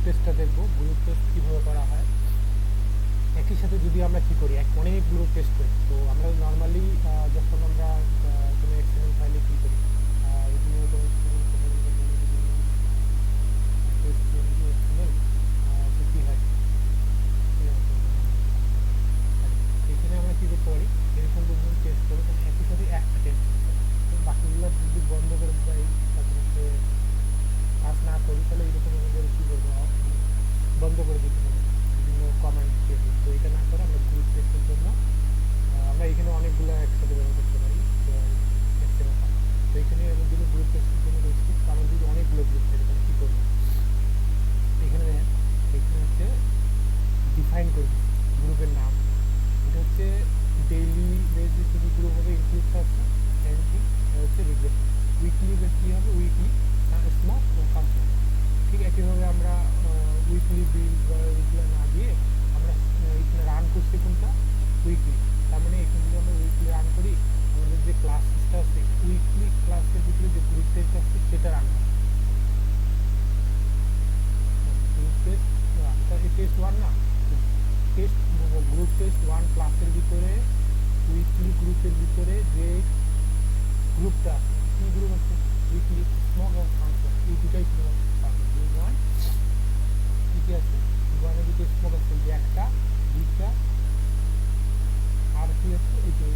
টেস্টটা দেখব, group test কীভাবে করা হয়। একই সাথে যদি আমরা কী করি, অনেকগুলো টেস্ট করি, তো আমরা নর্মালি যখন আমরা কোনো এক্সএমএল ফাইলে কী করি, এখানে আমরা কী করতে পারি, এরকম যখন টেস্ট করবো তখন একই সাথে একটা টেস্ট বাকিগুলো যদি বন্ধ করে দেয়, তারপর হচ্ছে কাজ না করি, তাহলে এরকম আমাদের কী করবো, বন্ধ করে দিতে হবে বিভিন্ন কমান্ড কেসে। তো এটা না করে আমরা গ্রুপ টেস্টের জন্য আমরা এখানে অনেকগুলো একসাথে ব্যবহার করতে পারি এক্সেলের ফাইল। তো এখানে বিভিন্ন গ্রুপ টেস্টের জন্য রয়েছে, আমার যদি অনেকগুলো গ্রুপ থাকে তাহলে কী করবো, এখানে এখানে হচ্ছে ডিফাইন করে দিচ্ছি গ্রুপের নাম। এটা হচ্ছে ডেইলি বেসিস যদি গ্রুপ হবে ইনক্লুড আছে, সেম থিং হচ্ছে রিগ্রেশন। উইকলি বেস কী হবে, উইকলি স্মল ফাংশন। ঠিক একইভাবে আমরা উইকলি বিল বা উইকলি না দিয়ে আমরা এখানে রান করছি কোনটা, উইকলি। তার মানে এখানে যদি আমরা উইকলি রান করি, আমাদের যে ক্লাসটা আছে উইকলি ক্লাসের ভিতরে যে গ্রুপ টেস্ট আছে সেটা রান হবে। গ্রুপ টেস্ট টেস্ট ওয়ান না, টেস্ট গ্রুপ টেস্ট ওয়ান ক্লাসের ভিতরে উইকলি গ্রুপের ভিতরে যে গ্রুপটা আছে, কী গ্রুপ আছে, উইকলি স্মল ফাংশন, এই দুটাই স্মল ফাংশন। গ্রুপ ওয়ান কী আছে, ওয়ানের ভিতরে স্মল আছে যে একটা, দুইটা, আর কি আছে, এই যে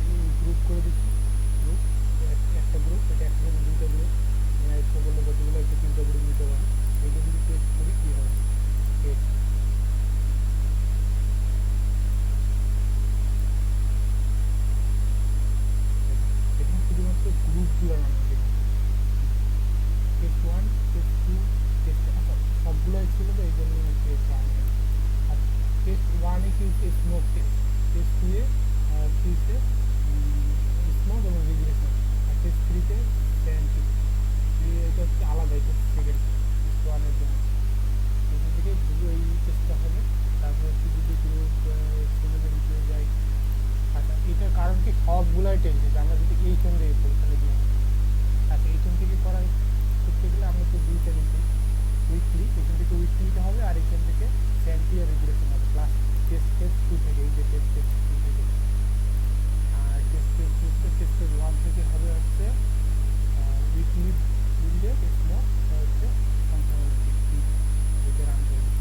গ্রুপ করে দিচ্ছি, গ্রুপ একটা গ্রুপ, এটা একটা গ্রুপ, দুইটা গ্রুপ, ইচ্ছা করলে কতগুলো একটা তিনটা গ্রুপ নিতে পারে। এইটা যদি টেস্ট করি কী হবে, টেস্ট এখানে শুধুমাত্র গ্রুপগুলো রান হবে। Test one, test two, test, আচ্ছা সবগুলোই ছিল তো এই জন্য টেস্ট রান হবে। আর টেস্ট ওয়ানে কি হচ্ছে স্মোক টেস্ট, টেস্ট টুয়ে কি হচ্ছে স্মোক এবং রিগ্রেশন, আর টেস্ট থ্রিতে স্যান্টি। এটা হচ্ছে আলাদা, এটা সেকেন্ড টেস্ট ওয়ানের জন্য। এখান থেকে যদি এই টেস্টটা হবে, তারপর হচ্ছে যদি গ্রুপ সেভেনের ভিতরে যাই। আচ্ছা এটার কারণ কি, সবগুলাই টেস্ট দিচ্ছে, আমরা যদি এইখান থেকে করি তাহলে কি হবে। আচ্ছা এইখান থেকে করার করতে গেলে আমরা তো দুইটা নিচ্ছি, উইকলি, এখান থেকে উইকলিটা হবে, আর এখান থেকে স্যান্টি আর রিগ্রেশন হবে ক্লাস টেস্ট টু থেকে, এই যে টেস্ট টু থেকে। আর টেস্ট টু থেকে টেস্ট ওয়ান থেকে হবে হচ্ছে উইকলি বিল্ডে স্মল হচ্ছে ফাংশনালিটি, এটা রান করবে।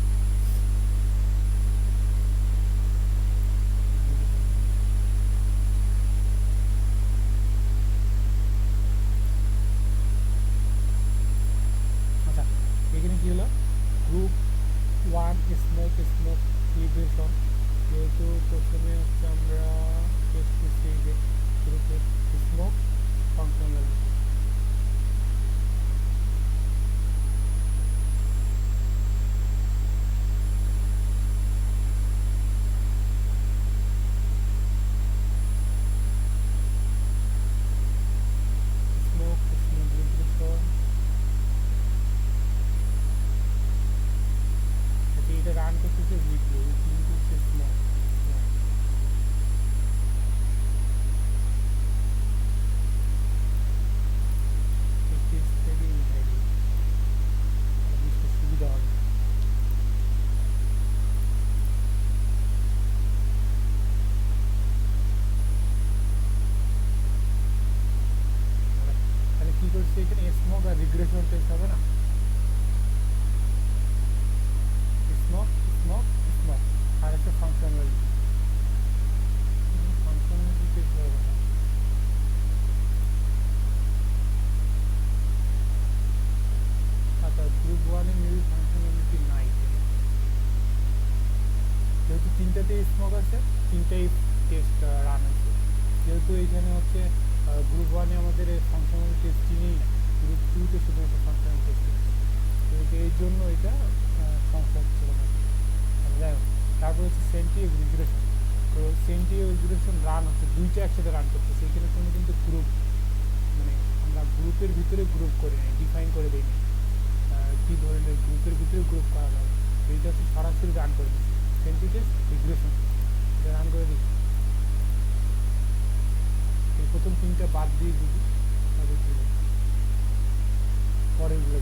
আচ্ছা এখানে কী হলো, গ্রুপ ওয়ান স্মোক রিগ্রেশন, যেহেতু প্রথমে হচ্ছে আমরা টেস্ট করছি যে গ্রুপে স্মোক ফাংশনালিটি। রান করতেছে উইকলি, উইকলি হচ্ছে স্মল। থেকে উঠাই দিই, জিনিসটা সুবিধা হবে। তাহলে কী করছে এখানে, স্মোক আর রিগ্রেশন টেস্ট হবে না, স্মোক স্মোক স্মোক, আর একটা ফাংশনালিটি, ফাংশনালিটি টেস্ট হবে না। আচ্ছা গ্রুপ ওয়ানে মেবি ফাংশনালিটি নাই, যেহেতু তিনটাতে স্মোক আছে, তিনটাই টেস্ট রান আছে। যেহেতু এইখানে হচ্ছে গ্রুপ ওয়ানে আমাদের ফাংশনাল টেস্টিংই না, গ্রুপ টুতে শুধুমাত্র ফাংশনাল টেস্টিং, তো এই জন্য এটা সমস্যা হচ্ছিল না। যাই হোক, তারপর হচ্ছে সেন্টি রিগ্রেশন। তো সেন্টি রিগ্রেশন রান হচ্ছে, দুইটা একসাথে রান করতেছে। এখানে কোনো কিন্তু গ্রুপ, মানে আমরা গ্রুপের ভিতরে গ্রুপ করে নিই, ডিফাইন করে দিই নি কী ধরনের গ্রুপের ভিতরে গ্রুপ করা যাবে, এইটা হচ্ছে সরাসরি রান করে দিচ্ছি। সেন্টি টেস্ট রিগ্রেশন এটা রান করে দিচ্ছি, এই প্রথম তিনটা বাদ দিয়ে দিবি, তাহলে কী হবে পরেরগুলো।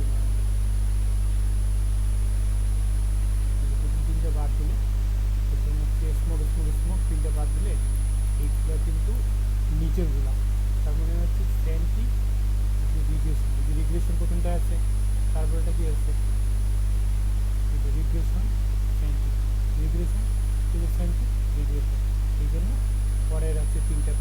কি আছে regression scientific regression to the scientific regression, এই জন্য পরের আছে তিনটা